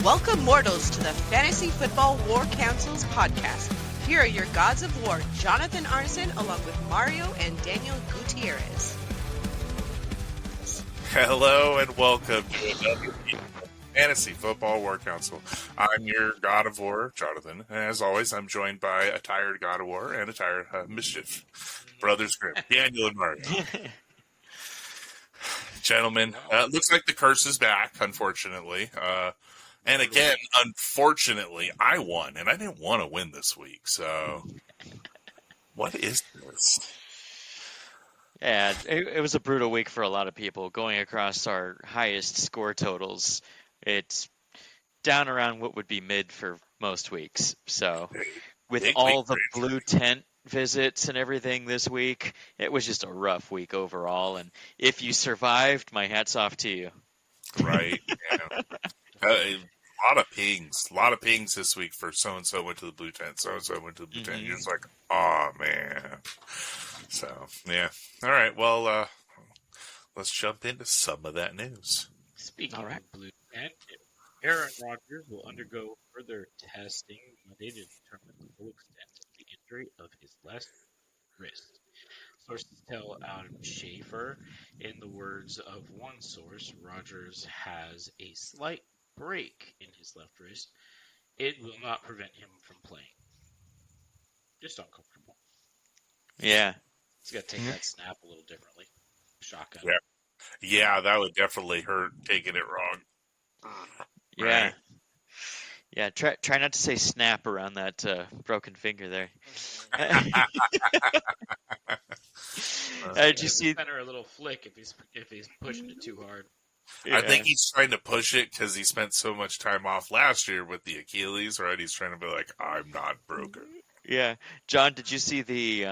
Welcome, mortals, to the Fantasy Football War Council's podcast. Here are your gods of war, Jonathan Arson, along with Mario and Daniel Gutierrez. Hello and welcome to another Fantasy Football War Council. I'm your god of war, Jonathan, and as always, I'm joined by a tired god of war and a tired mischief. Brothers Grimm, Daniel and Mario. Gentlemen, looks like the curse is back, unfortunately. And again, unfortunately, I won, and I didn't want to win this week, so what is this? Yeah, it was a brutal week for a lot of people. Going across our highest score totals, it's down around what would be mid for most weeks. So with all the blue tent visits and everything this week, it was just a rough week overall. And if you survived, my hat's off to you. Right. Yeah. A lot of pings this week for so-and-so went to the blue tent, so-and-so went to the blue tent. You're just like, oh, man. So, yeah. All right, well, let's jump into some of that news. Speaking of blue tent, Aaron Rodgers will undergo further testing Monday to determine the full extent of the injury of his left wrist. Sources tell Adam Schaefer, in the words of one source, Rodgers has a slight break in his left wrist. It will not prevent him from playing. Just uncomfortable. Yeah. He's got to take that snap a little differently. Shotgun. Yeah, that would definitely hurt taking it wrong. Yeah. Right. Yeah, try not to say snap around that broken finger there. Did you see? Center a little flick if he's pushing it too hard. Yeah. I think he's trying to push it because he spent so much time off last year with the Achilles, right? He's trying to be like, I'm not broken. Yeah. John, did you see the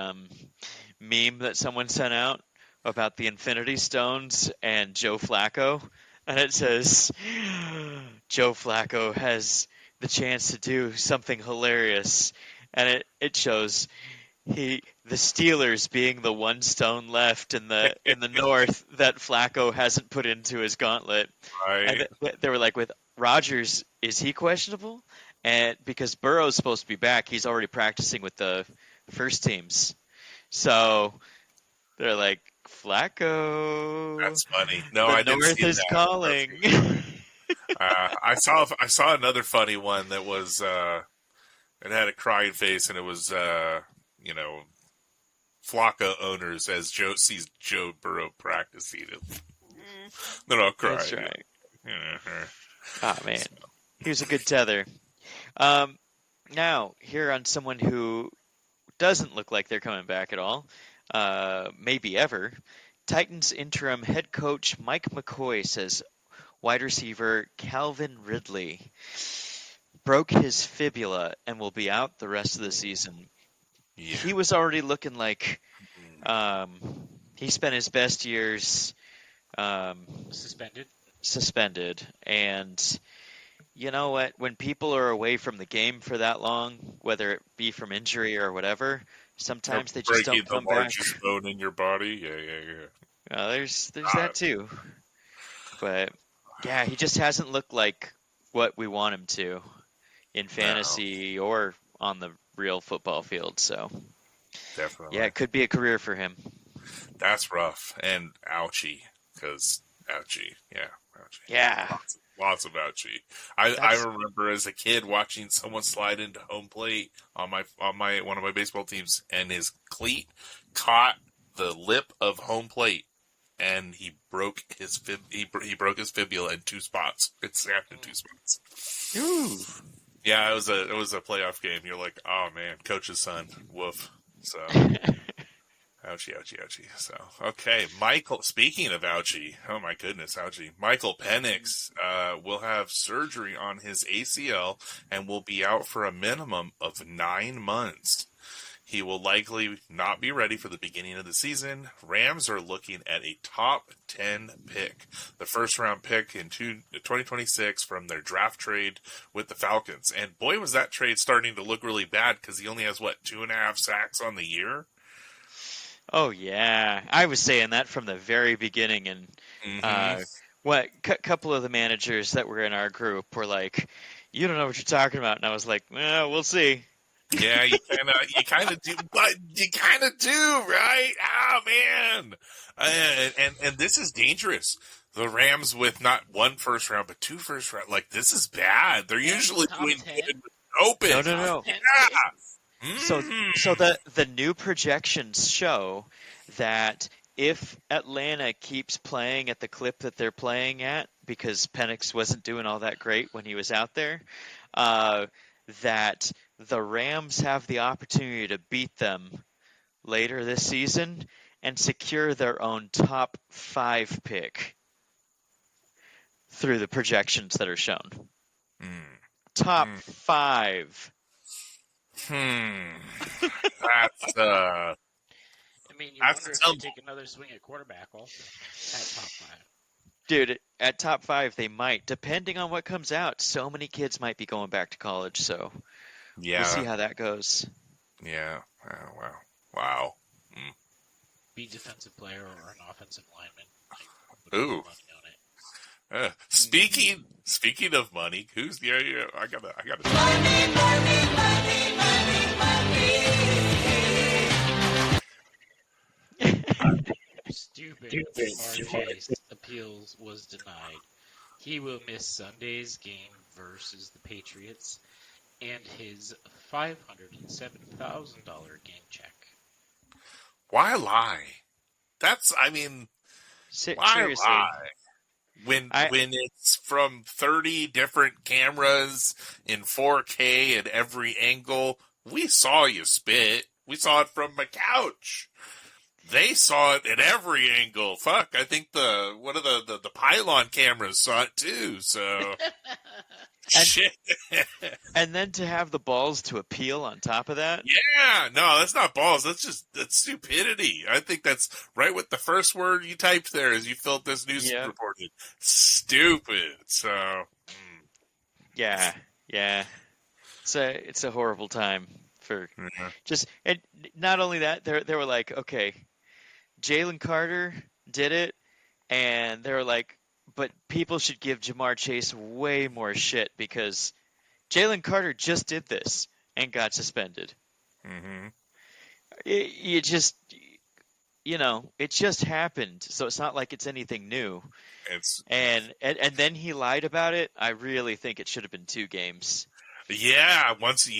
meme that someone sent out about the Infinity Stones and Joe Flacco? And it says, Joe Flacco has the chance to do something hilarious. And it shows the Steelers being the one stone left in the north that Flacco hasn't put into his gauntlet. Right. And they were like, with Rodgers, is he questionable? And because Burrow's supposed to be back, he's already practicing with the first teams. So they're like, Flacco. That's funny. No, the I didn't north see is that. calling. I saw another funny one that was it had a crying face, and it was Flacco owners as Joe sees Joe Burrow practicing it. They're all crying. That's right. Oh man, he was a good tether. Now here on someone who doesn't look like they're coming back at all, maybe ever. Titans interim head coach Mike McCoy says wide receiver Calvin Ridley broke his fibula and will be out the rest of the season. Yeah. He was already looking like he spent his best years suspended. And you know what? When people are away from the game for that long, whether it be from injury or whatever, sometimes they just don't come back. Breaking the largest bone in your body? Yeah. There's that too. But yeah, he just hasn't looked like what we want him to in fantasy or on the real football field. So definitely, yeah, it could be a career for him. That's rough and ouchie, because ouchie, yeah, lots of ouchie. I remember as a kid watching someone slide into home plate on one of my baseball teams, and his cleat caught the lip of home plate. And he broke his fibula in two spots. It snapped in two spots. Ooh. Yeah, it was a playoff game. You're like, oh man, coach's son, woof. So, ouchie. So, okay, Michael. Speaking of ouchie, oh my goodness, ouchie. Michael Penix will have surgery on his ACL and will be out for a minimum of 9 months. He will likely not be ready for the beginning of the season. Rams are looking at a top 10 pick, the first-round pick in 2026 from their draft trade with the Falcons. And boy, was that trade starting to look really bad because he only has, 2.5 sacks on the year? Oh, yeah. I was saying that from the very beginning, and What couple of the managers that were in our group were like, "You don't know what you're talking about," and I was like, "Well, we'll see." Yeah, you kind of do, but you kind of do, right? Oh man, and this is dangerous. The Rams with not one first round, but 2 first round. Like this is bad. They're usually top doing 10? good with open. No. 10 Yeah. So the new projections show that if Atlanta keeps playing at the clip that they're playing at, because Penix wasn't doing all that great when he was out there, that the Rams have the opportunity to beat them later this season and secure their own top 5 pick through the projections that are shown. Top 5. That's I mean, you That's wonder if some- they take another swing at quarterback also at top 5. Dude, at top 5 they might, depending on what comes out. So many kids might be going back to college, so yeah, we'll see how that goes. yeah. Oh, wow. Be defensive player or an offensive lineman. Ooh. Money on it. Speaking of money, who's the? I gotta. Stupid RJ's appeals was denied. He will miss Sunday's game versus the Patriots and his $507,000 game check. Why lie? Why Seriously. lie? When it's from 30 different cameras in 4K at every angle, we saw you spit. We saw it from my couch. They saw it at every angle. Fuck, I think one of the pylon cameras saw it too. So shit. And then to have the balls to appeal on top of that? Yeah, no, that's not balls. That's stupidity. I think that's right with the first word you typed there as you filled this news report. Stupid. So Yeah. It's a horrible time for and not only that, they were like, okay, Jalen Carter did it, and they were like, but people should give Jamar Chase way more shit because Jalen Carter just did this and got suspended. Mm-hmm. It just happened, so it's not like it's anything new. And then he lied about it. I really think it should have been 2 games. Yeah, one for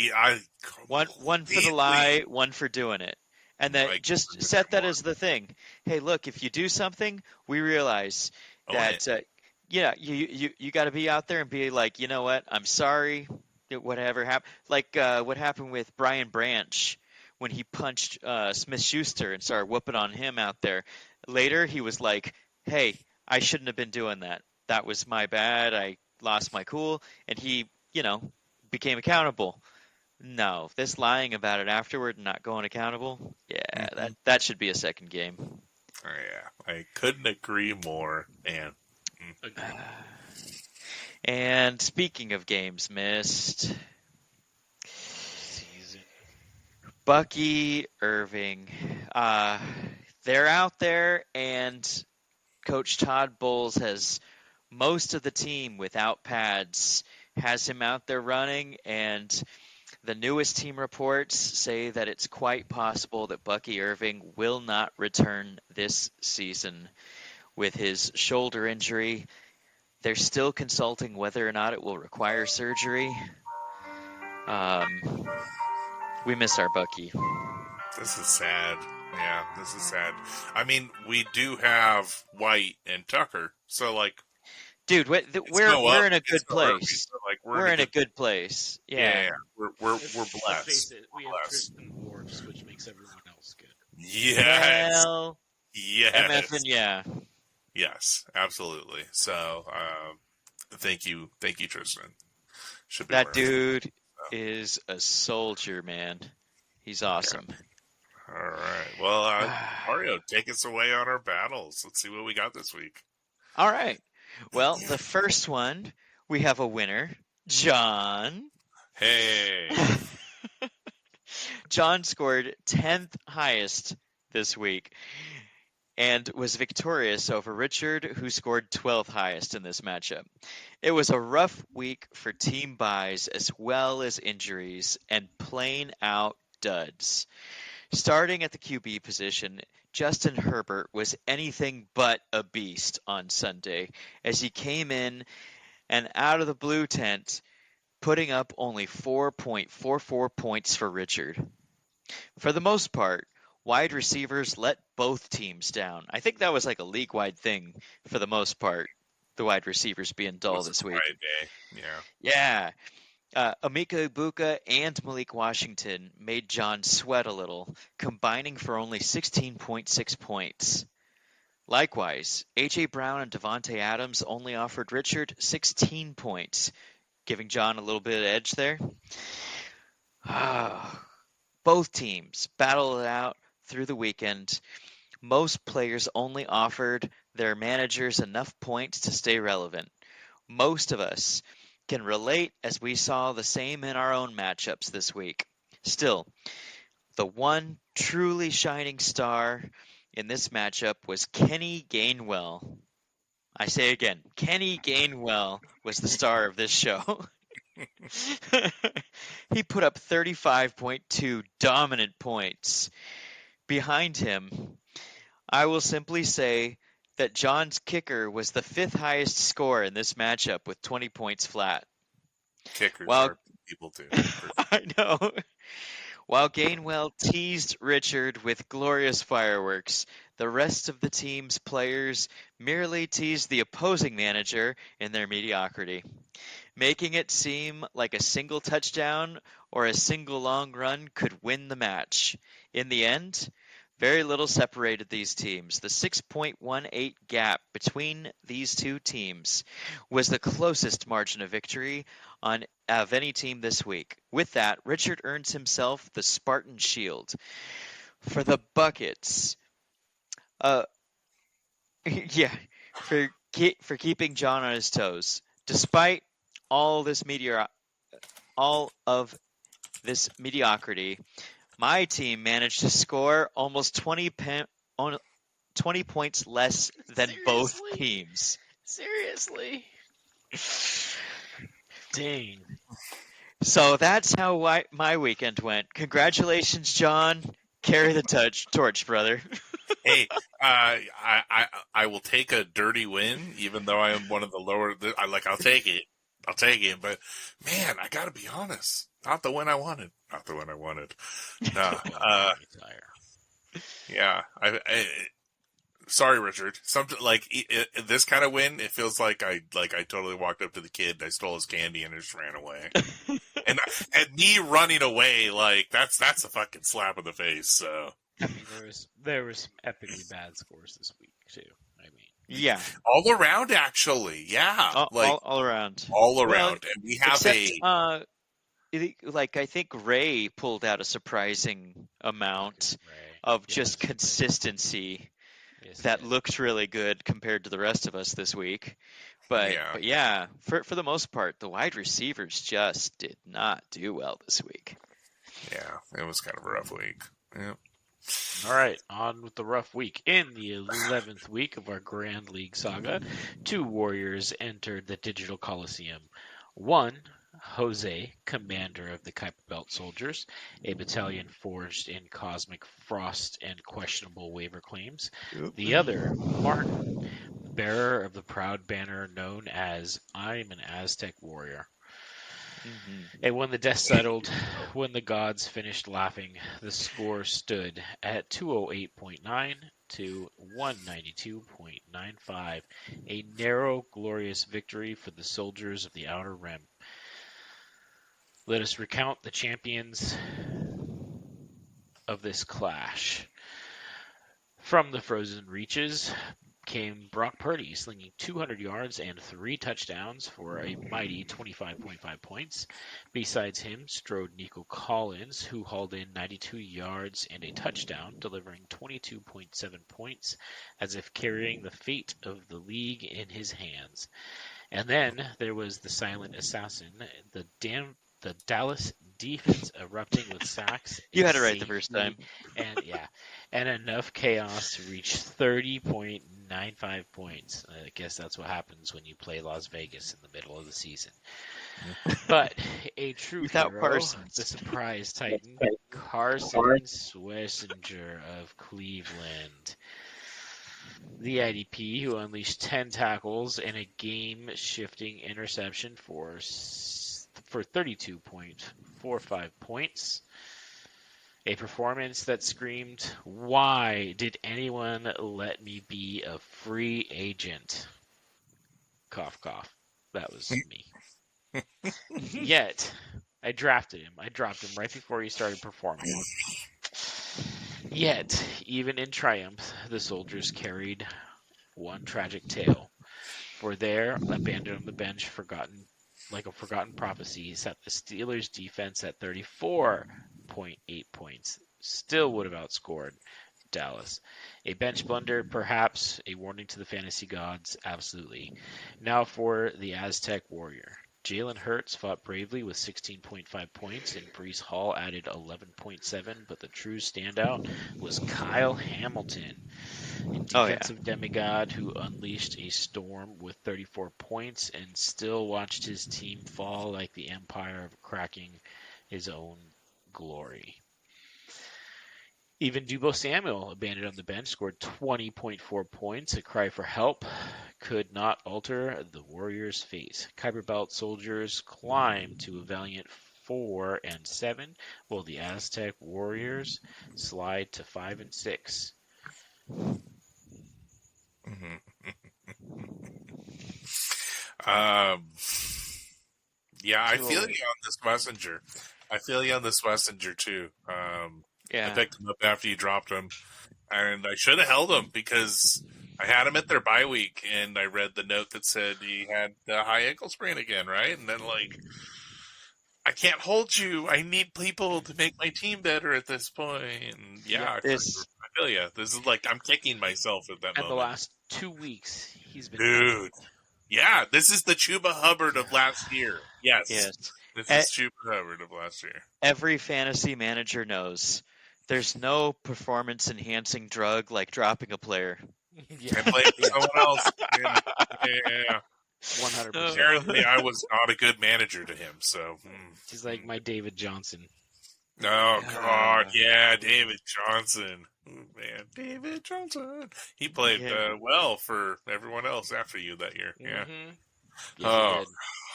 the lie, one for doing it. And then just set that as the thing. Hey, look, if you do something, we realize that you got to be out there and be like, you know what? I'm sorry. Whatever happened, like what happened with Brian Branch when he punched Smith-Schuster and started whooping on him out there. Later, he was like, "Hey, I shouldn't have been doing that. That was my bad. I lost my cool," and he, became accountable. No, this lying about it afterward and not going accountable, that should be a second game. Oh, yeah, I couldn't agree more, man. And speaking of games missed, Bucky Irving, they're out there, and Coach Todd Bowles has most of the team without pads, has him out there running, and the newest team reports say that it's quite possible that Bucky Irving will not return this season with his shoulder injury. They're still consulting whether or not it will require surgery. We miss our Bucky. This is sad. Yeah, this is sad. I mean, we do have White and Tucker, so dude, we're in a good place. We're in a good place. Yeah. We're blessed. Let's face it, we have Tristan Wirfs, which makes everyone else good. Yes. Well, yes. MFN, yeah. Yes, absolutely. So, thank you, Tristan. That dude is a soldier, man. He's awesome. All right. Well, Mario, take us away on our battles. Let's see what we got this week. All right. Well, the first one, we have a winner, John. Hey. John scored 10th highest this week. and was victorious over Richard, who scored 12th highest in this matchup. It was a rough week for team buys as well as injuries and plain out duds. Starting at the QB position, Justin Herbert was anything but a beast on Sunday as he came in and out of the blue tent, putting up only 4.44 points for Richard. For the most part, wide receivers let both teams down. I think that was like a league-wide thing for the most part, the wide receivers being dull this week. Day. Yeah. Amika Ibuka and Malik Washington made John sweat a little, combining for only 16.6 points. Likewise, A.J. Brown and Devontae Adams only offered Richard 16 points, giving John a little bit of edge there. Both teams battled it out through the weekend. Most players only offered their managers enough points to stay relevant. Most of us can relate as we saw the same in our own matchups this week. Still, the one truly shining star in this matchup was Kenny Gainwell. I say again, Kenny Gainwell was the star of this show. He put up 35.2 dominant points. Behind him, I will simply say that John's kicker was the 5th highest score in this matchup with 20 points flat. Kickers are people too. I know. While Gainwell teased Richard with glorious fireworks, the rest of the team's players merely teased the opposing manager in their mediocrity, making it seem like a single touchdown or a single long run could win the match. In the end, very little separated these teams. The 6.18 gap between these two teams was the closest margin of victory of any team this week. With that, Richard earns himself the Spartan Shield. For the buckets, for keeping John on his toes. Despite all of this mediocrity, my team managed to score almost 20 points less than both teams. Seriously? Dang. So that's how my weekend went. Congratulations, John. Carry the torch, brother. Hey, I will take a dirty win, even though I am one of the lower. I'll take it. But man, I got to be honest. Not the win I wanted. No. Yeah. Sorry, Richard. Something like this kind of win, it feels like I totally walked up to the kid, I stole his candy, and just ran away. and me running away, like that's a fucking slap in the face. So I mean, there was some epically bad scores this week too. I mean, yeah, all around actually, yeah, all around. Well, and we have I think Ray pulled out a surprising amount of just consistency that looked really good compared to the rest of us this week. But yeah, for the most part, the wide receivers just did not do well this week. Yeah, it was kind of a rough week. Yeah. All right, on with the rough week. In the 11th week of our Grand League saga, 2 warriors entered the Digital Coliseum. One, Jose, commander of the Kuiper Belt Soldiers, a battalion forged in cosmic frost and questionable waiver claims. The other, Martin, bearer of the proud banner known as I'm an Aztec Warrior. Mm-hmm. And when the dust settled, when the gods finished laughing, the score stood at 208.9 to 192.95, a narrow, glorious victory for the soldiers of the Outer Rim. Let us recount the champions of this clash. From the frozen reaches came Brock Purdy, slinging 200 yards and 3 touchdowns for a mighty 25.5 points. Besides him strode Nico Collins, who hauled in 92 yards and a touchdown, delivering 22.7 points, as if carrying the fate of the league in his hands. And then there was the silent assassin, the the Dallas defense erupting with sacks. You a had it right the first safety, time. and enough chaos to reach 30.95 points. I guess that's what happens when you play Las Vegas in the middle of the season. But a true Without hero, Parsons. the surprise Titan, Carson Swessinger of Cleveland. The IDP, who unleashed 10 tackles and a game-shifting interception for 32.45 points. A performance that screamed, "Why did anyone let me be a free agent?" Cough, cough. That was me. Yet, I drafted him. I dropped him right before he started performing. Yet, even in triumph, the soldiers carried one tragic tale. For there, abandoned on the bench, like a forgotten prophecy, set the Steelers' defense at 34.8 points. Still would have outscored Dallas. A bench blunder, perhaps. A warning to the fantasy gods, absolutely. Now for the Aztec Warrior. Jalen Hurts fought bravely with 16.5 points, and Breece Hall added 11.7, but the true standout was Kyle Hamilton, a defensive demigod who unleashed a storm with 34 points and still watched his team fall like the empire of cracking his own glory. Even Deebo Samuel, abandoned on the bench, scored 20.4 points. A cry for help could not alter the Warriors' fate. Kuiper Belt soldiers climbed to a valiant 4-7, while the Aztec Warriors slide to 5-6. Yeah, I feel you on this messenger. I feel you on this messenger too. I picked him up after you dropped him, and I should have held him because I had him at their bye week, and I read the note that said he had a high ankle sprain again, right? And then I can't hold you. I need people to make my team better at this point. And I feel you. This is like I'm kicking myself at that moment. And the last 2 weeks, he's been dude. Yeah, this is the Chuba Hubbard of last year. Yes. This is Chuba Hubbard of last year. Every fantasy manager knows there's no performance-enhancing drug like dropping a player. And playing someone else. Yeah. 100%. Apparently, I was not a good manager to him, so. He's like my David Johnson. Oh, God, yeah, David Johnson. Ooh, man, David Johnson. He played well for everyone else after you that year. Yeah. Yes,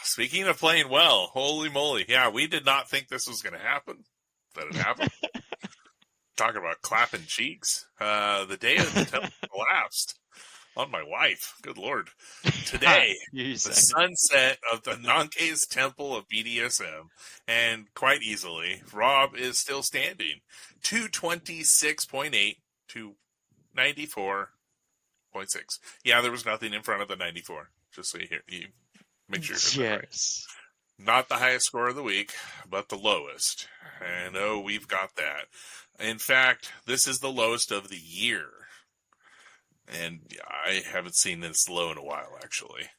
speaking of playing well, holy moly. Yeah, we did not think this was going to happen, but it happened. Talk about clapping cheeks. The day of the temple collapsed on my wife. Good Lord. Today, the sunset of the Nanke's temple of BDSM. And quite easily, Rob is still standing. 226.8 to 94.6. Yeah, there was nothing in front of the 94. Just so you make sure you're right. Not the highest score of the week, but the lowest. And we've got that. In fact, this is the lowest of the year. And I haven't seen this low in a while, actually.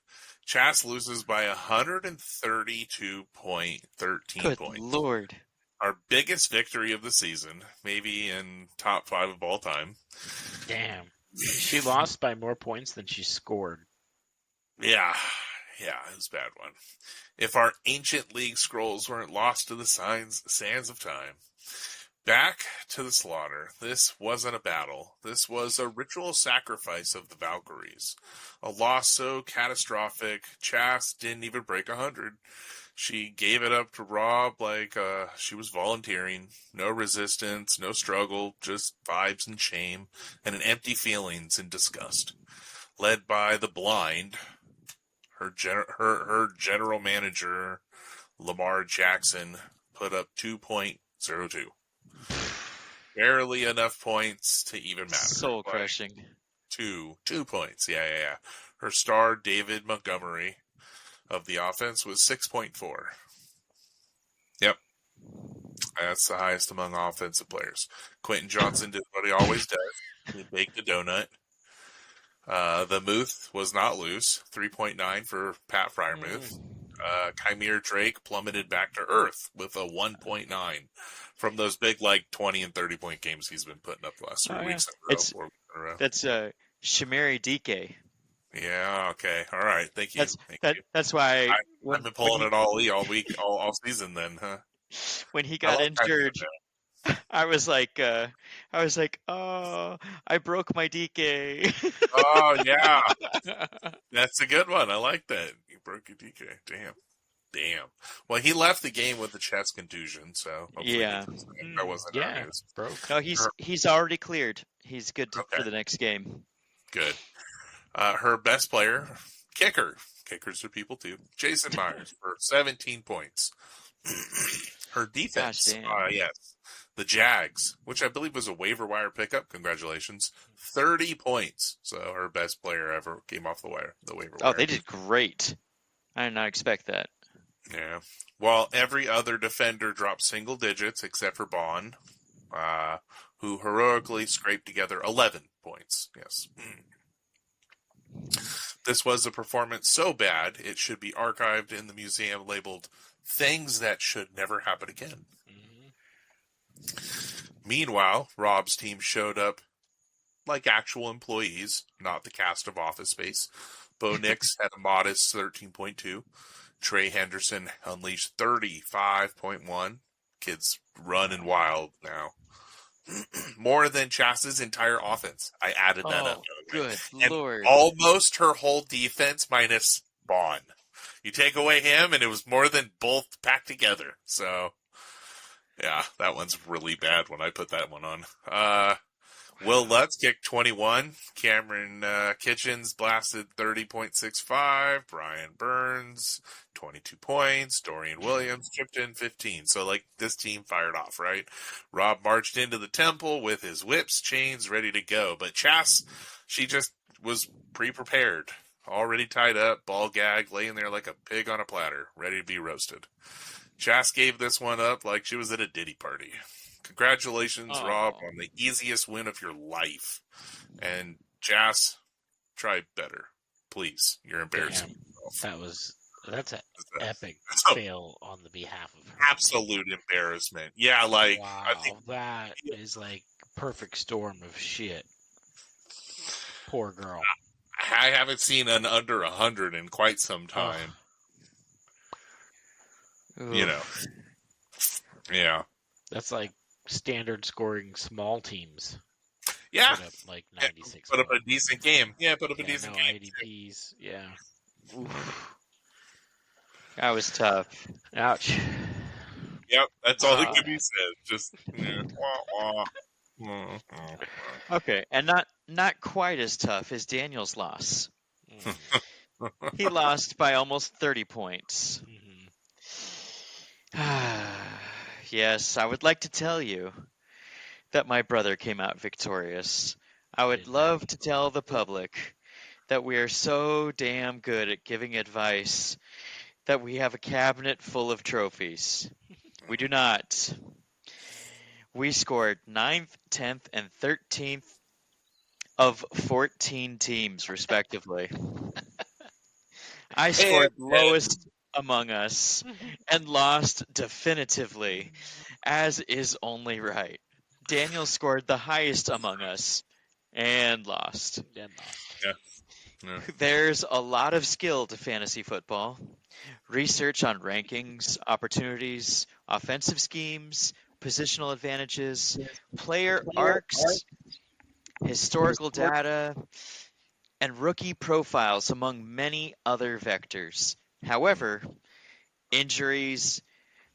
Chas loses by 132.13 points. Good Lord. Our biggest victory of the season, maybe in top 5 of all time. Damn. She lost by more points than she scored. Yeah, it was a bad one. If our ancient league scrolls weren't lost to the sands of time. Back to the slaughter. This wasn't a battle. This was a ritual sacrifice of the Valkyries. A loss so catastrophic, Chas didn't even break 100. She gave it up to Rob like she was volunteering. No resistance, no struggle, just vibes and shame, and an empty feelings and disgust. Led by the blind, her general manager, Lamar Jackson, put up 2.02. Barely enough points to even matter. Soul crushing. 2 points. Yeah. Her star, David Montgomery, of the offense was 6.4. Yep. That's the highest among offensive players. Quentin Johnson did what he always does. He baked a donut. The Muth was not loose. 3.9 for Pat Freiermuth. Chimere Drake plummeted back to earth with a 1.9 from those big 20 and 30-point games he's been putting up the last 3 weeks in a row, 4 weeks in a row. That's Shamari DK. Yeah. Okay. All right. Thank you. That's why I've been pulling it all week, all season. Then, huh? When he got injured, I was like, oh, I broke my DK. Oh yeah, that's a good one. I like that. You broke your DK. Damn. Well, he left the game with a chest contusion, so hopefully that wasn't our news. Broke. No, he's already cleared. He's good for the next game. Good. Her best player, kicker. Kickers are people too. Jason Myers for 17 points. Her defense, yes, the Jags, which I believe was a waiver wire pickup. Congratulations, 30 points. So her best player ever came off the waiver wire. Oh, they did great. I did not expect that. Yeah. While every other defender dropped single digits except for Bond, who heroically scraped together 11 points. Yes. This was a performance so bad it should be archived in the museum labeled "Things That Should Never Happen Again." Meanwhile, Rob's team showed up like actual employees, not the cast of Office Space. Bo Nix had a modest 13.2. Trey Henderson unleashed 35.1. Kids running wild now. More than Chas's entire offense. I added that up. Good and Lord. Almost her whole defense minus Bond. You take away him, and it was more than both packed together. So, yeah, that one's really bad when I put that one on. Will Lutz kicked 21. Cameron Kitchens blasted 30.65. Brian Burns, 22 points. Dorian Williams chipped in 15. So, this team fired off, right? Rob marched into the temple with his whips, chains ready to go. But Chas, she just was pre-prepared. Already tied up, ball gag, laying there like a pig on a platter, ready to be roasted. Chas gave this one up like she was at a Diddy party. Congratulations, Rob, on the easiest win of your life. And Chas, try better. Please. You're embarrassing yourself. That's an epic fail on the behalf of her. Absolute embarrassment. Yeah, wow, I think that is perfect storm of shit. Poor girl. I haven't seen an under 100 in quite some time. You know. Yeah. That's standard scoring small teams. Yeah. Put up 96. Put up a decent game. Yeah, put up a decent game. ADPs. Yeah. Oof. That was tough. Ouch. Yep, that's all that can be said. Just Okay, and not quite as tough as Daniel's loss. He lost by almost 30 points. Yes, I would like to tell you that my brother came out victorious. I would love to tell the public that we are so damn good at giving advice that we have a cabinet full of trophies. We do not. We scored 9th, 10th, and 13th of 14 teams, respectively. I scored lowest among us and lost definitively, as is only right. Daniel scored the highest among us and lost. Yeah. There's a lot of skill to fantasy football. Research on rankings, opportunities, offensive schemes, positional advantages, player arcs, historical data, and rookie profiles, among many other vectors. However, injuries,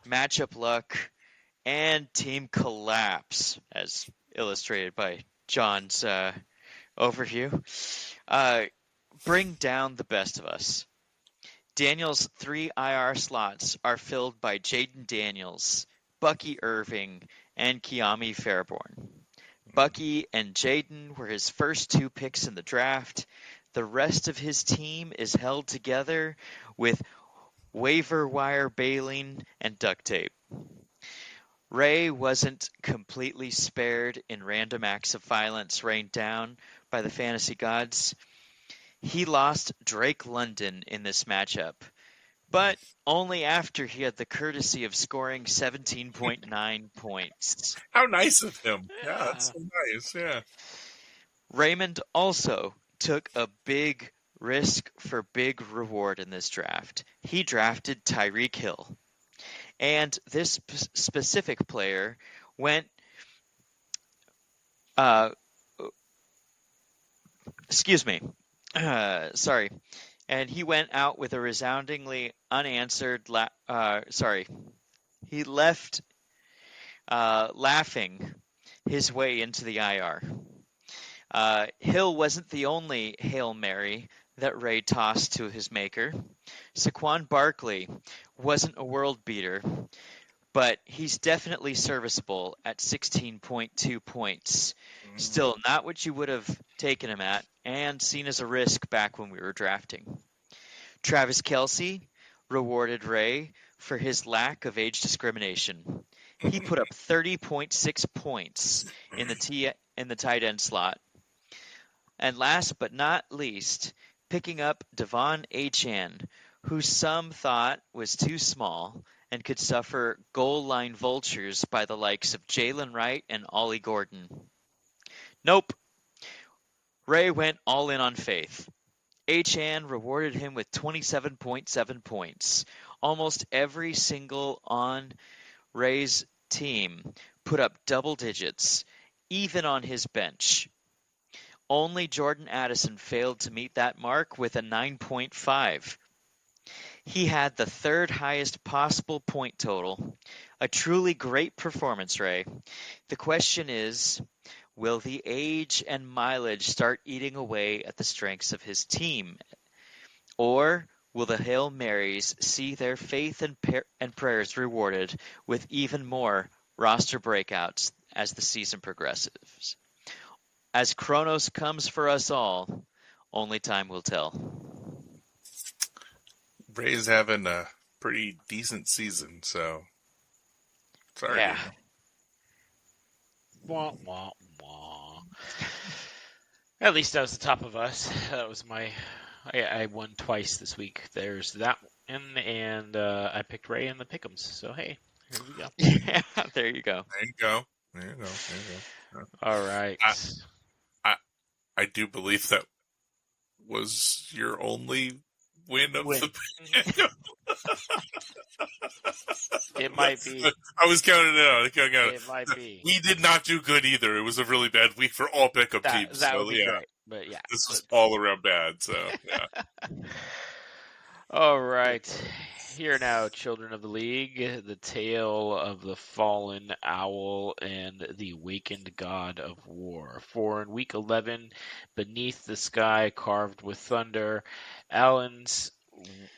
matchup luck, and team collapse, as illustrated by John's overview, bring down the best of us. Daniel's 3 IR slots are filled by Jaden Daniels, Bucky Irving, and Kiami Fairborn. Bucky and Jaden were his first 2 picks in the draft. The rest of his team is held together with waiver wire bailing and duct tape. Ray wasn't completely spared in random acts of violence rained down by the fantasy gods. He lost Drake London in this matchup, but only after he had the courtesy of scoring 17.9 points. How nice of him. Yeah, that's Yeah. so nice. Yeah. Raymond also took a big risk for big reward in this draft. He drafted Tyreek Hill. And this specific player went excuse me. Sorry. And he went out with a resoundingly unanswered he left laughing his way into the IR. Hill wasn't the only Hail Mary that Ray tossed to his maker. Saquon Barkley wasn't a world beater, but he's definitely serviceable at 16.2 points. Still not what you would have taken him at, and seen as a risk back when we were drafting. Travis Kelce rewarded Ray for his lack of age discrimination. He put up 30.6 points in the tight end slot. And last but not least, picking up Devon Achane, who some thought was too small and could suffer goal line vultures by the likes of Jalen Wright and Ollie Gordon. Nope. Ray went all in on faith. Achane rewarded him with 27.7 points. Almost every single on Ray's team put up double digits, even on his bench. Only Jordan Addison failed to meet that mark with a 9.5. He had the third highest possible point total. A truly great performance, Ray. The question is, will the age and mileage start eating away at the strengths of his team? Or will the Hail Marys see their faith and prayers rewarded with even more roster breakouts as the season progresses? As Kronos comes for us all, only time will tell. Ray's having a pretty decent season, so sorry. Yeah. Wah, wah, wah. At least that was the top of us. That was I won twice this week. There's that one, and I picked Ray in the pick'ems. So hey, here we go. Yeah, there you go. There you go. There you go. There you go. All right. I do believe that was your only win of the It might be. I was counting it out. It might be. We did not do good either. It was a really bad week for all pickup teams. That so, would be great. But yeah. This was all around bad, so yeah. All right. Here now, children of the league, the tale of the fallen owl and the awakened god of war. For in week 11, beneath the sky carved with thunder, Allen's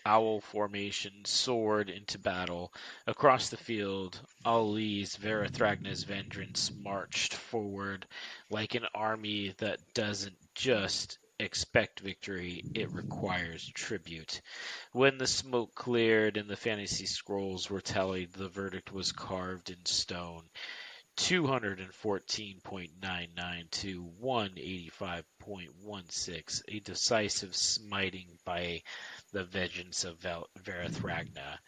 owl formation soared into battle. Across the field, Ali's Verathragna's vengeance marched forward like an army that doesn't just expect victory, it requires tribute. When the smoke cleared and the fantasy scrolls were tallied, the verdict was carved in stone. 214.99 to 185.16, a decisive smiting by the vengeance of Verathragna.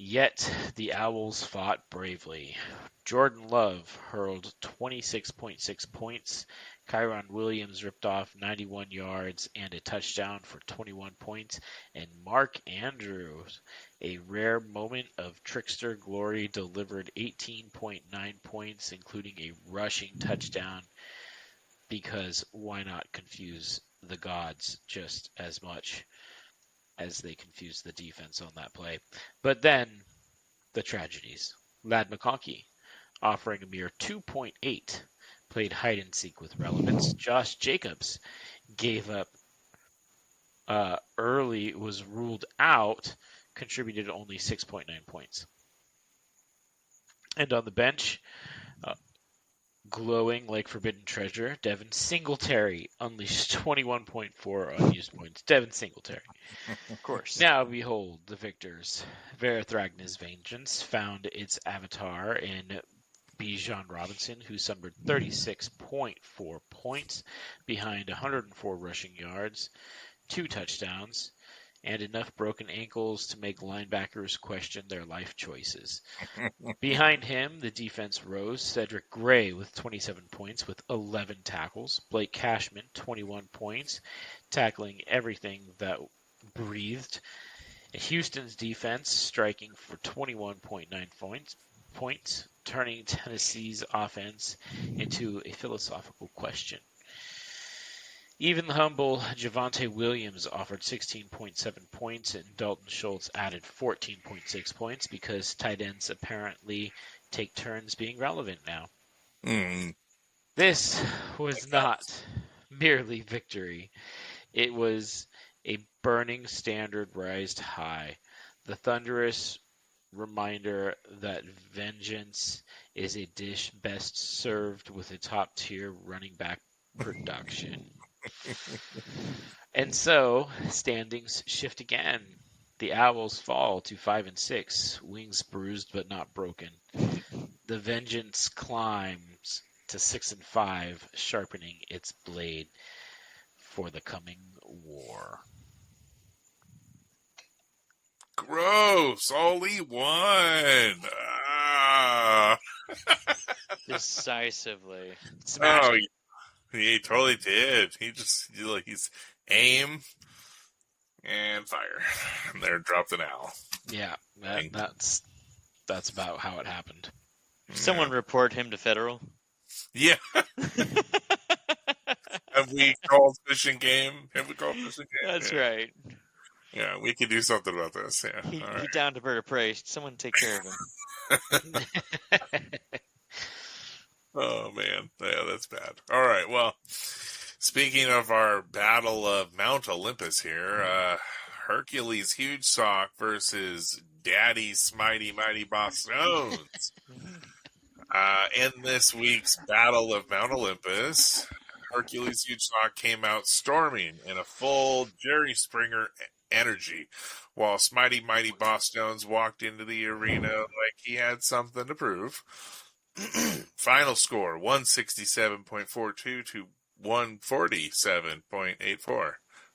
Yet the Owls fought bravely. Jordan Love hurled 26.6 points. Kyron Williams ripped off 91 yards and a touchdown for 21 points. And Mark Andrews, a rare moment of trickster glory, delivered 18.9 points, including a rushing touchdown, because why not confuse the gods just as much as they confused the defense on that play. But then, the tragedies. Lad McConkey, offering a mere 2.8, played hide-and-seek with relevance. Josh Jacobs gave up early, was ruled out, contributed only 6.9 points. And on the bench, glowing like forbidden treasure, Devin Singletary unleashed 21.4 unused points. Devin Singletary. Of course. Now behold the victors. Verathragna's vengeance found its avatar in Bijan Robinson, who summoned 36.4 points behind 104 rushing yards, 2 touchdowns, and enough broken ankles to make linebackers question their life choices. Behind him, the defense rose. Cedric Gray with 27 points with 11 tackles. Blake Cashman, 21 points, tackling everything that breathed. Houston's defense striking for 21.9 points, turning Tennessee's offense into a philosophical question. Even the humble Javonte Williams offered 16.7 points, and Dalton Schultz added 14.6 points because tight ends apparently take turns being relevant now. This was not merely victory. It was a burning standard rised high, the thunderous reminder that vengeance is a dish best served with a top-tier running back production. And so, standings shift again. The Owls fall to 5-6, wings bruised but not broken. The vengeance climbs to 6-5, sharpening its blade for the coming war. Gross! Only one! Decisively. Oh, he totally did. He's aim and fire. And there dropped an owl. Yeah, that's about how it happened. Someone report him to federal. Yeah. Have we called fishing game? That's yeah. right. Yeah, we could do something about this. Yeah. He All right. down to bird of prey. Someone take care of him. Oh, man. Yeah, that's bad. All right. Well, speaking of our Battle of Mount Olympus here, Hercules Huge Sock versus Daddy Smitey Mighty Boss Stones. In this week's Battle of Mount Olympus, Hercules Huge Sock came out storming in a full Jerry Springer energy, while Smitey Mighty Boss Stones walked into the arena like he had something to prove. Final score, 167.42 to 147.84.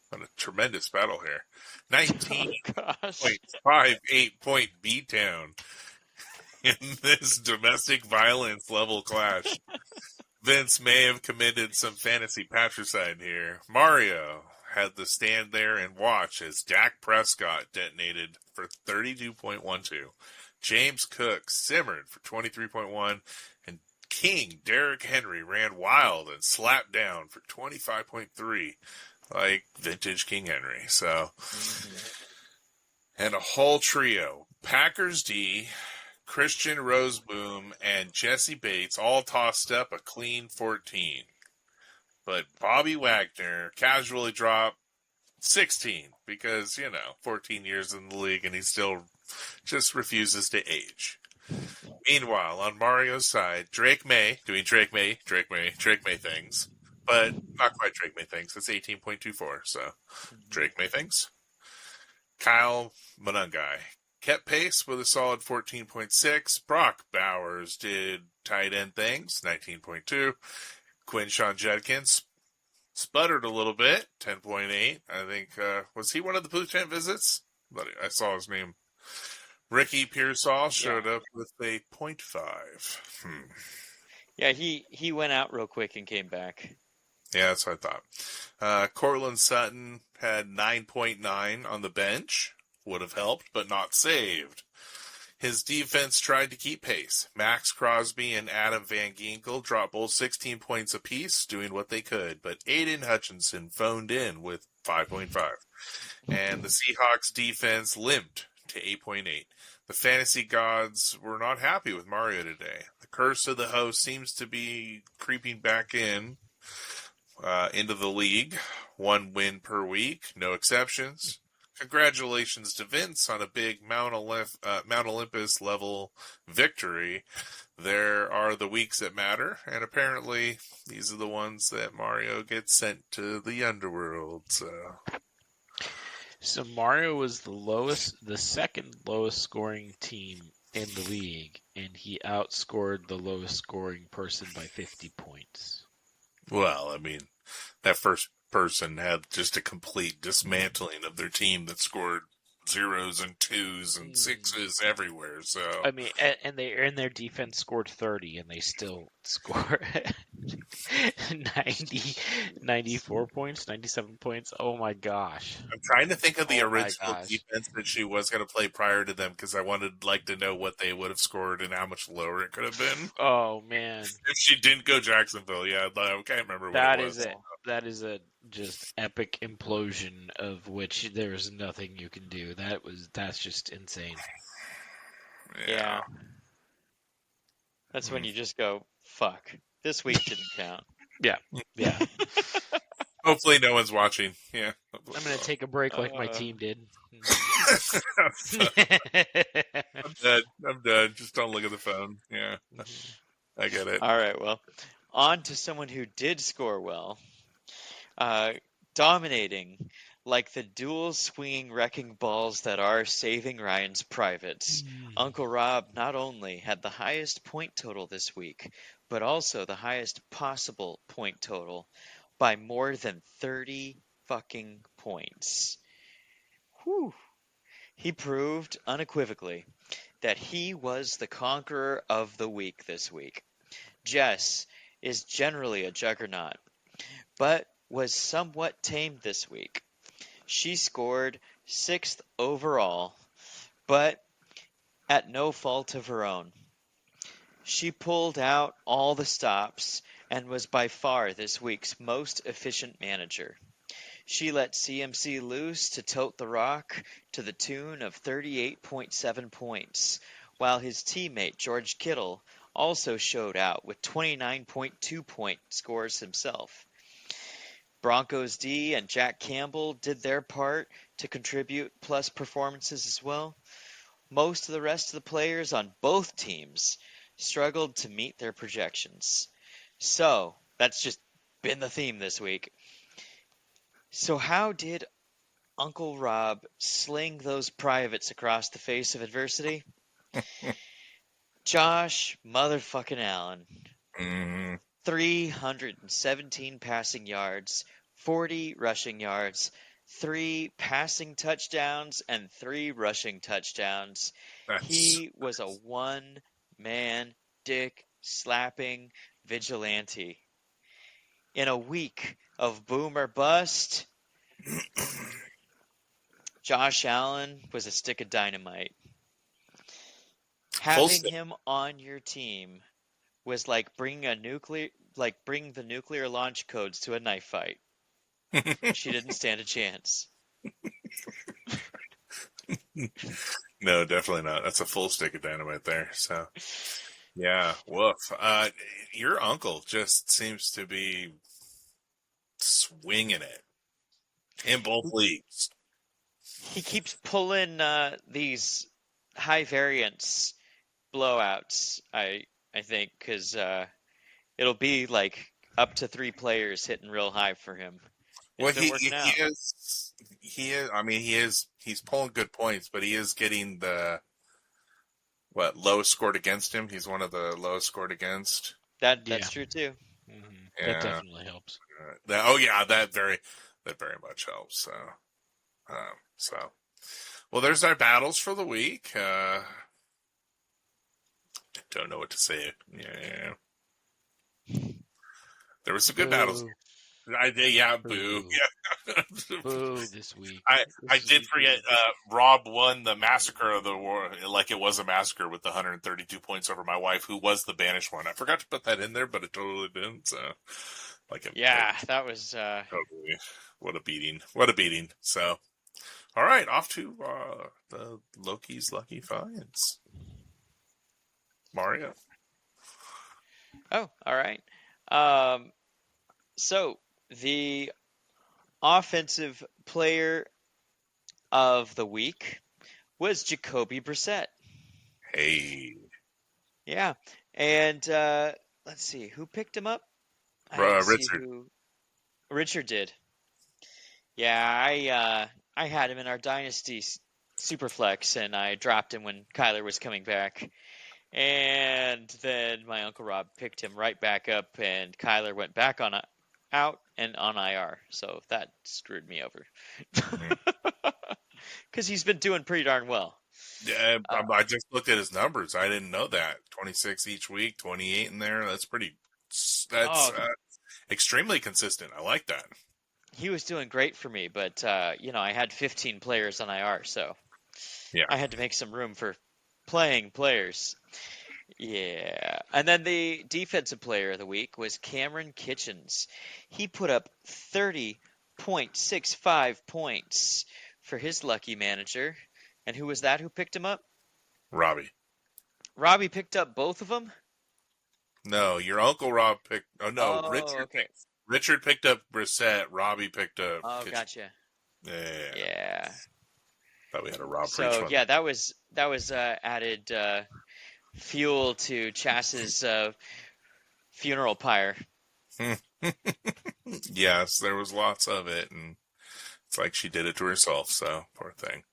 What a tremendous battle here. 19.58 point beatdown in this domestic violence level clash. Vince may have committed some fantasy patricide here. Mario had to stand there and watch as Dak Prescott detonated for 32.12. James Cook simmered for 23.1, and King Derrick Henry ran wild and slapped down for 25.3, like vintage King Henry. So, and a whole trio: Packers D, Christian Roseboom, and Jesse Bates all tossed up a clean 14. But Bobby Wagner casually dropped 16 because, 14 years in the league and he still just refuses to age. Meanwhile, on Mario's side, Drake May doing Drake May things, but not quite Drake May things. It's 18.24, so Drake May things. Kyle Monungai kept pace with a solid 14.6. Brock Bowers did tight end things, 19.2. Quinshawn Judkins sputtered a little bit, 10.8. I think, was he one of the Blue Tent visits? I saw his name. Ricky Pearsall showed up with a 0.5. Yeah, he went out real quick and came back. Yeah, that's what I thought. Cortland Sutton had 9.9 on the bench. Would have helped, but not saved. His defense tried to keep pace. Max Crosby and Adam Van Ginkel dropped both 16 points apiece, doing what they could, but Aiden Hutchinson phoned in with 5.5. And the Seahawks defense limped to 8.8. The fantasy gods were not happy with Mario today. The curse of the host seems to be creeping back into the league. 1 win per week, no exceptions. Congratulations to Vince on a big Mount Olympus level victory. There are the weeks that matter, and apparently these are the ones that Mario gets sent to the underworld. So Mario was the second lowest scoring team in the league, and he outscored the lowest scoring person by 50 points. Well, I mean, that first person had just a complete dismantling of their team that scored zeros and twos and sixes everywhere. So I mean, and their defense scored 30, and they still score 90, 94 points, 97 points. Oh my gosh! I'm trying to think of the Oh my original gosh. defense that she was going to play prior to them because I wanted like to know what they would have scored and how much lower it could have been Oh man, if she didn't go Jacksonville. Yeah, I can't remember what that it is was. it. That is a just epic implosion of which there is nothing you can do. That's just insane. Yeah. That's when you just go, fuck. This week didn't count. Yeah. Hopefully, no one's watching. Yeah, I'm gonna take a break like my Uh, team did. I'm dead. I'm dead. Just don't look at the phone. Yeah, I get it. All right, well, on to someone who did score well. Dominating like the dual swinging wrecking balls that are Saving Ryan's Privates. Uncle Rob not only had the highest point total this week, but also the highest possible point total by more than 30 fucking points. Whew. He proved unequivocally that he was the conqueror of the week this week. Jess is generally a juggernaut, but was somewhat tamed this week. She scored 6th overall, but at no fault of her own. She pulled out all the stops and was by far this week's most efficient manager. She let CMC loose to tote the rock to the tune of 38.7 points, while his teammate George Kittle also showed out with 29.2 point scores himself. Broncos D and Jack Campbell did their part to contribute plus performances as well. Most of the rest of the players on both teams struggled to meet their projections. So, that's just been the theme this week. So how did Uncle Rob sling those privates across the face of adversity? Josh motherfucking Allen. Mm-hmm. 317 passing yards, 40 rushing yards, 3 passing touchdowns, and 3 rushing touchdowns. He was a one-man dick-slapping vigilante. In a week of boom or bust, Josh Allen was a stick of dynamite. Having him on your team was like bring the nuclear launch codes to a knife fight. She didn't stand a chance. No, definitely not. That's a full stick of dynamite there. So, yeah, woof. Your uncle just seems to be swinging it in both leagues. He keeps pulling these high variance blowouts. I think because it'll be like up to 3 players hitting real high for him. Well, he is. I mean, he's pulling good points, but he is getting the lowest scored against him. He's one of the lowest scored against. That's true too. Mm-hmm. Yeah. That definitely helps. That very much helps. So, well, there's our battles for the week. Don't know what to say. Yeah. There was some good battles. Boo. Boo. Boo. Yeah. Boo this week. I did forget, Rob won the massacre of the war, like it was a massacre with the 132 points over my wife, who was the banished one. I forgot to put that in there, but it totally didn't. So, that was... Totally. What a beating. So, all right, off to the Loki's Lucky Finds. Mario. Oh, all right. So, the offensive player of the week was Jacoby Brissett. Hey. Yeah. And let's see. Who picked him up? Richard. Richard did. Yeah, I had him in our Dynasty Superflex, and I dropped him when Kyler was coming back. And then my Uncle Rob picked him right back up, and Kyler went back on out and on IR, so that screwed me over. Because he's been doing pretty darn well. Yeah, I just looked at his numbers. I didn't know that. 26 each week, 28 in there. That's extremely consistent. I like that. He was doing great for me, but I had 15 players on IR, so yeah, I had to make some room for playing players. Yeah. And then the defensive player of the week was Cameron Kitchens. He put up 30.65 points for his lucky manager. And who was that who picked him up? Robbie. Robbie picked up both of them? No, your Uncle Rob picked... Oh, no, Oh, Richard. Okay. Richard picked up Brissett. Robbie picked up... Oh, Kitchen. gotcha. Yeah. Thought we had a Rob for each So, one. yeah, that was added fuel to Chas's funeral pyre. Yes, there was lots of it, and it's like she did it to herself, so poor thing.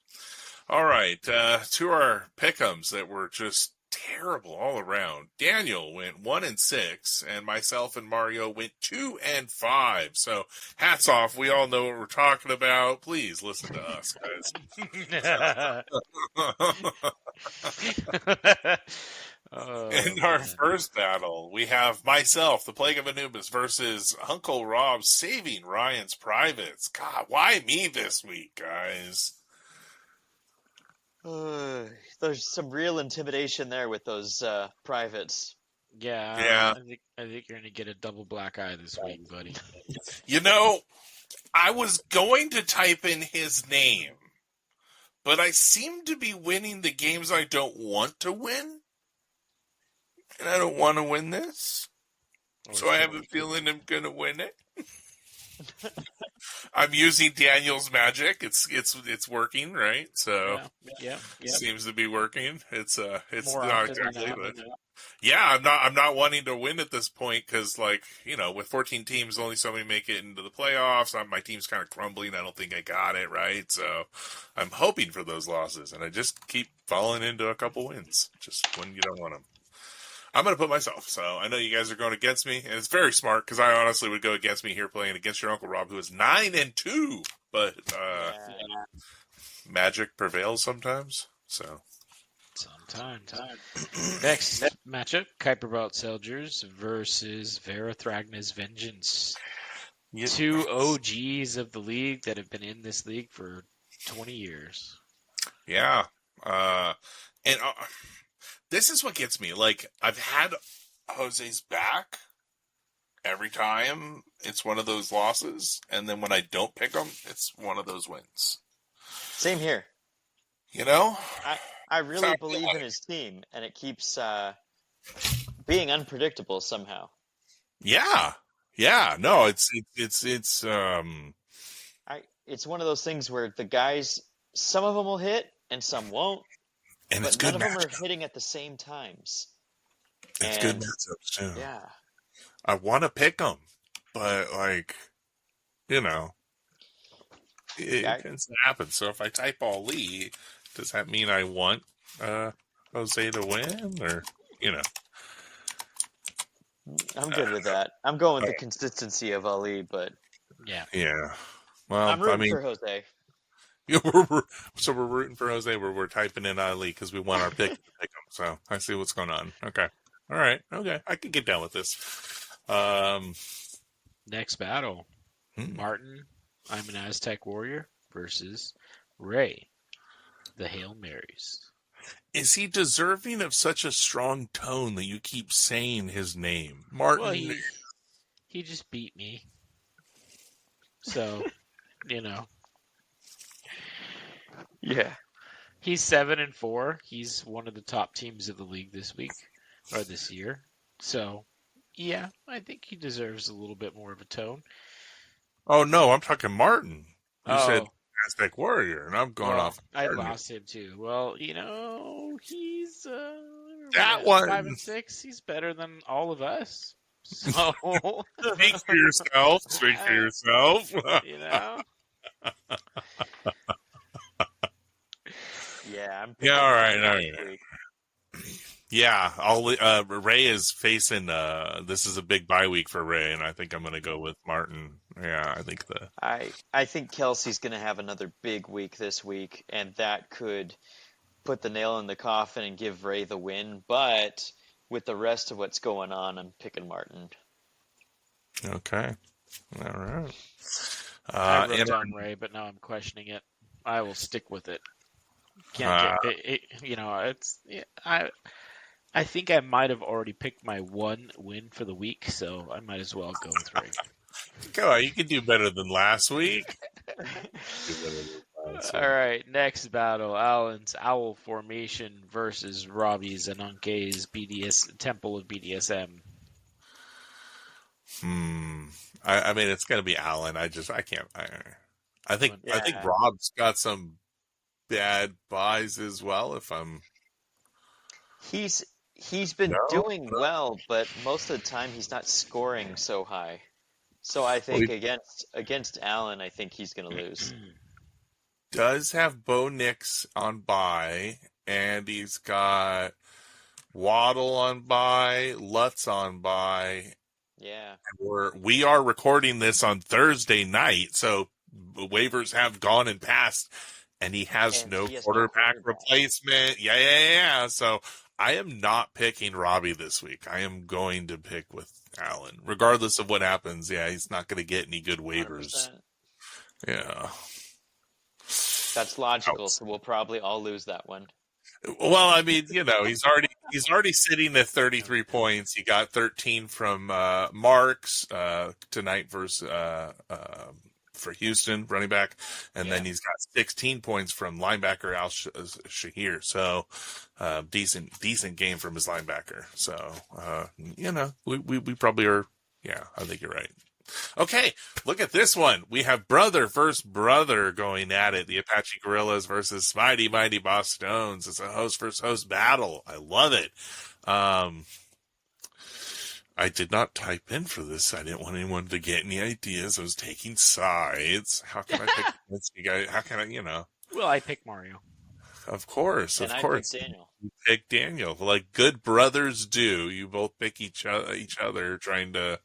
All right, to our pick'ems that were just terrible all around. Daniel went 1-6, and myself and Mario went 2-5. So hats off. We all know what we're talking about. Please listen to us, guys. In our first battle, we have myself, the Plague of Anubis, versus Uncle Rob saving Ryan's privates. God, why me this week, guys? There's some real intimidation there with those privates. Yeah. I think you're gonna get a double black eye this week, buddy. You know, I was going to type in his name, but I seem to be winning the games I don't want to win. And I don't want to win this. So I have a feeling I'm going to win it. I'm using Daniel's magic. It's working, right? So yeah. seems to be working. It's More not often than exactly, not. but yeah, I'm not wanting to win at this point because, like, with 14 teams, only so many make it into the playoffs. My team's kind of crumbling. I don't think I got it right, so I'm hoping for those losses, and I just keep falling into a couple wins just when you don't want them. I'm going to put myself. So I know you guys are going against me, and it's very smart because I honestly would go against me here playing against your Uncle Rob, who is 9-2. But magic prevails sometimes. So sometimes. Next matchup: Kuiper Soldiers versus Verathragna's Vengeance. Yeah. Two OGs of the league that have been in this league for 20 years. Yeah. And this is what gets me. Like, I've had Jose's back every time. It's one of those losses. And then when I don't pick him, it's one of those wins. Same here. I really believe in his team, and it keeps being unpredictable somehow. Yeah. No, it's it's one of those things where the guys, some of them will hit and some won't. And but it's good none of them matchup. are hitting at the same times. It's good matchups, too. Yeah. I want to pick them, but, like, it tends to happen. So if I type Ali, does that mean I want Jose to win? Or, I'm good with that. I'm going with the consistency of Ali, but... Yeah. Well, I'm rooting for Jose. So we're rooting for Jose where we're typing in Ali because we want our pick to pick him. So I see what's going on. Okay. All right. Okay. I can get down with this. Next battle. Martin, I'm an Aztec warrior versus Ray, the Hail Marys. Is he deserving of such a strong tone that you keep saying his name? Martin. Well, he just beat me. So, Yeah. He's 7-4. He's one of the top teams of the league this week or this year. So, yeah, I think he deserves a little bit more of a tone. Oh no, I'm talking Martin. You said Aztec Warrior, and I'm going off. I lost him too. Well, he's that one 5-6. He's better than all of us. So speak for yourself. Speak for yourself. Yeah, I'm all right. Yeah, Ray is facing. This is a big bye week for Ray, and I think I'm going to go with Martin. Yeah, I think I think Kelsey's going to have another big week this week, and that could put the nail in the coffin and give Ray the win. But with the rest of what's going on, I'm picking Martin. Okay, all right. I wrote down Ray, but now I'm questioning it. I will stick with it. Can't get it, it's I think I might have already picked my one win for the week, so I might as well go with Ray. Come on, you can do better than last week. All right, next battle: Alan's Owl Formation versus Robbie's Ananke's Temple of BDSM. I mean, it's going to be Alan. I can't. I think Rob's got some bad buys as well. If I'm, he's been doing well, but most of the time he's not scoring so high. So I think against Alan, I think he's going to lose. Does have Bo Nix on bye, and he's got Waddle on bye, Lutz on bye. Yeah. We are recording this on Thursday night, so waivers have gone and passed, and he has no quarterback replacement. Yeah. So I am not picking Robbie this week. I am going to pick with Allen, regardless of what happens. Yeah, he's not going to get any good waivers. 100%. Yeah. That's logical, so we'll probably all lose that one. Well, I mean, he's already sitting at 33 points. He got 13 from Marks tonight versus for Houston running back, and then he's got 16 points from linebacker Al Shahir. So decent game from his linebacker. So we probably are. Yeah, I think you're right. Okay, look at this one. We have brother versus brother going at it. The Apache Gorillas versus Mighty Boss Stones. It's a host versus host battle. I love it. I did not type in for this. I didn't want anyone to get any ideas. I was taking sides. How can I pick against you guys? How can I, Well, I pick Mario. Of course. I pick Daniel. You pick Daniel. Like good brothers do. You both pick each other trying to...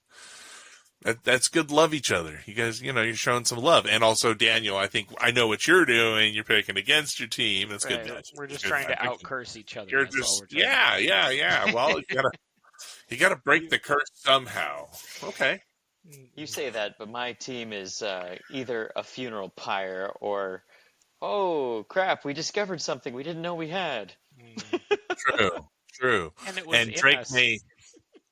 That's good. Love each other. You guys, you're showing some love. And also, Daniel, I think I know what you're doing. You're picking against your team. That's good. We're just trying to out-curse each other. You're yeah. Well, you gotta break the curse somehow. Okay. You say that, but my team is either a funeral pyre or, oh crap, we discovered something we didn't know we had. True. And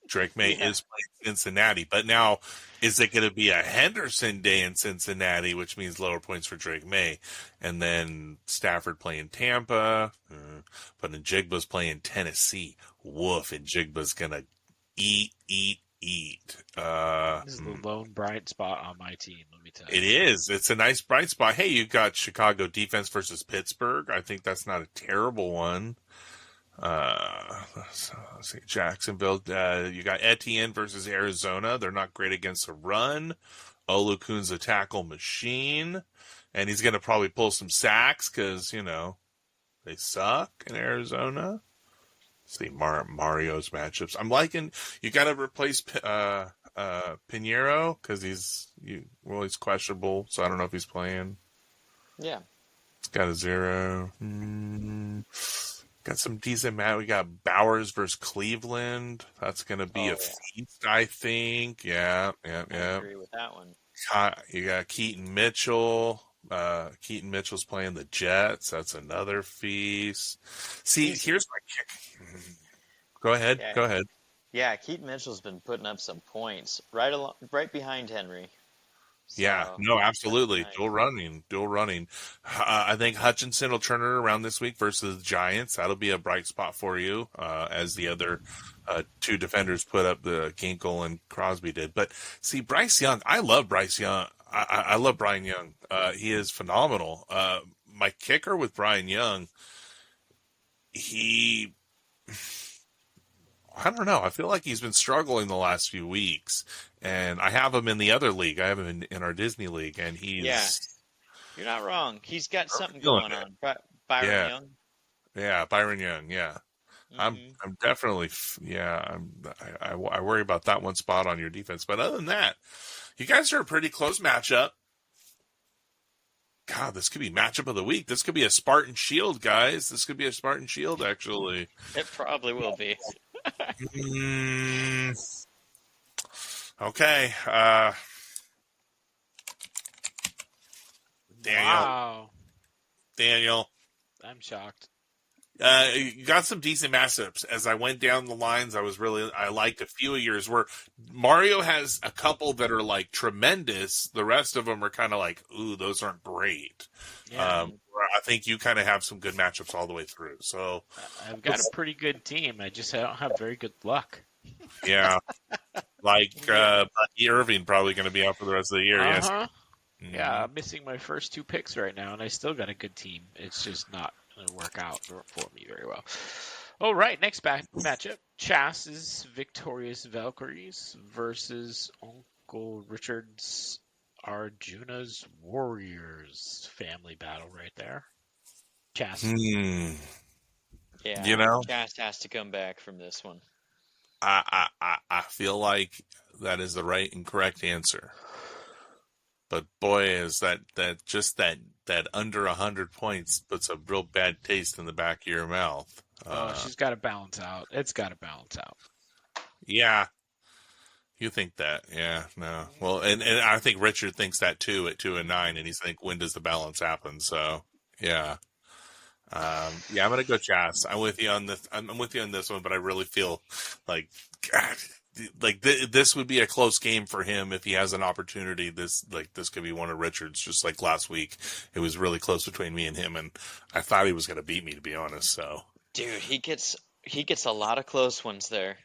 Drake May is playing Cincinnati, but now is it going to be a Henderson day in Cincinnati, which means lower points for Drake May, and then Stafford playing Tampa, but Njigba's playing Tennessee. Woof, and Njigba's going to eat. This is the lone bright spot on my team, let me tell you. It is. It's a nice bright spot. Hey, you got Chicago defense versus Pittsburgh. I think that's not a terrible one. Let's see, Jacksonville. You got Etienne versus Arizona. They're not great against the run. Olukun's a tackle machine, and he's going to probably pull some sacks because they suck in Arizona. Let's see Mario's matchups. I'm liking. You got to replace Pinheiro because he's questionable, so I don't know if he's playing. Yeah, it's got a 0. Got some decent match. We got Bowers versus Cleveland. That's going to be a feast, I think. Yeah. I agree with that one. You got Keaton Mitchell. Keaton Mitchell's playing the Jets. That's another feast. See, here's my kick. Go ahead. Yeah, Keaton Mitchell's been putting up some points right behind Henry. So, yeah, no, absolutely. Nice. Dual running. I think Hutchinson will turn it around this week versus the Giants. That'll be a bright spot for you, as the other two defenders put up the Kinkle and Crosby did. But see, Bryce Young, I love Bryce Young. I love Brian Young. He is phenomenal. My kicker with Brian Young, I don't know. I feel like he's been struggling the last few weeks, and I have him in the other league. I have him in our Disney league, and he's... Yeah, you're not wrong. He's got something going on. Byron Young? Yeah, Byron Young, yeah. I'm definitely, I worry about that one spot on your defense. But other than that, you guys are a pretty close matchup. God, this could be matchup of the week. This could be a Spartan Shield, guys. This could be a Spartan Shield, actually. It probably will be. Okay. Daniel. I'm shocked. You got some decent matchups. As I went down the lines, I liked a few of yours where Mario has a couple that are like tremendous. The rest of them are kind of like, ooh, those aren't great. Yeah. I think you kind of have some good matchups all the way through. So I've got a pretty good team. I don't have very good luck. Yeah. Like Bucky Irving probably going to be out for the rest of the year. Yes. Yeah, I'm missing my first 2 picks right now, and I still got a good team. It's just not going to work out for me very well. All right, next matchup. Chas's Victorious Valkyries versus Uncle Richard's Arjuna's Warriors. Family battle right there. Chas. Yeah, you know, Chas has to come back from this one. I feel like that is the right and correct answer. But boy, is that under 100 points puts a real bad taste in the back of your mouth. She's got to balance out. It's got to balance out. Yeah. You think that. Yeah, no. Well, and I think Richard thinks that too at 2 and 9, and he's like, when does the balance happen? So, yeah. I'm going to go Chas. I'm with you on this. I'm with you on this one, but I really feel like, God, this would be a close game for him if he has an opportunity. This could be one of Richard's, just like last week. It was really close between me and him, and I thought he was going to beat me, to be honest. So, dude, he gets a lot of close ones there.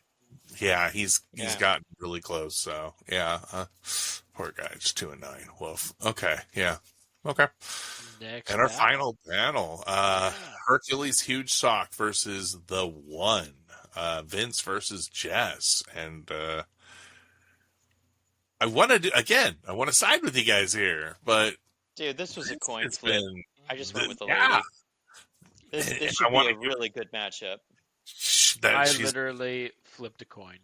Yeah, he's gotten really close. So, yeah, poor guy, just 2 and 9. Woof. Okay, yeah, okay. Next and our final battle, Hercules Huge Sock versus the One. Vince versus Jess, and I want to side with you guys here, but dude, this was a coin flip. I just went with the lady. This should be a really good matchup. I literally flipped a coin.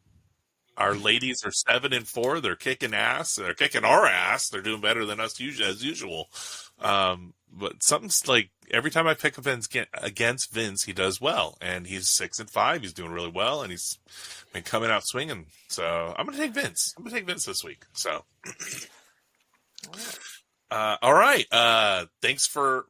Our ladies are 7 and 4. They're kicking ass. They're kicking our ass. They're doing better than us as usual. But something's like every time I pick against Vince, he does well, and he's 6 and 5. He's doing really well, and he's been coming out swinging. So I'm gonna take Vince. I'm gonna take Vince this week. So, all right. Thanks for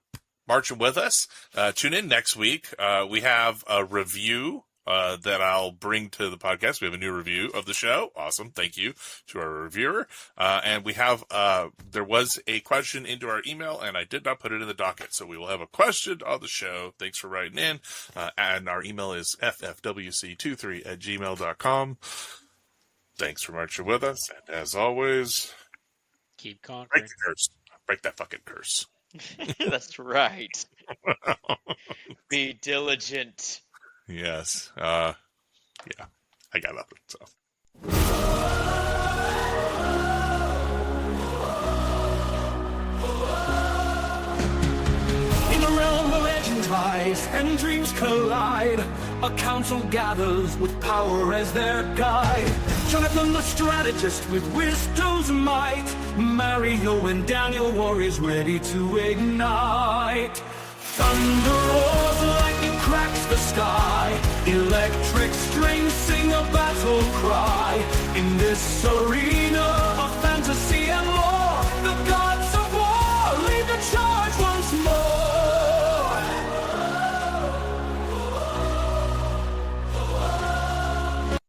marching with us. Tune in next week. We have a review that I'll bring to the podcast. We have a new review of the show. Awesome. Thank you to our reviewer. And we have, there was a question into our email, and I did not put it in the docket. So we will have a question on the show. Thanks for writing in. And our email is ffwc23@gmail.com. Thanks for marching with us. And as always, keep conquering. Break the curse. Break that fucking curse. That's right. Be diligent. Yes. Yeah. I got nothing. So. In a realm where legends rise and dreams collide, a council gathers with power as their guide. Jonathan the strategist with wisdom's might, Mario and Daniel warriors ready to ignite. Thunder roars, lightning cracks the sky, electric strings sing a battle cry. In this arena of fantasy and lore, the gods of war lead the charge once more.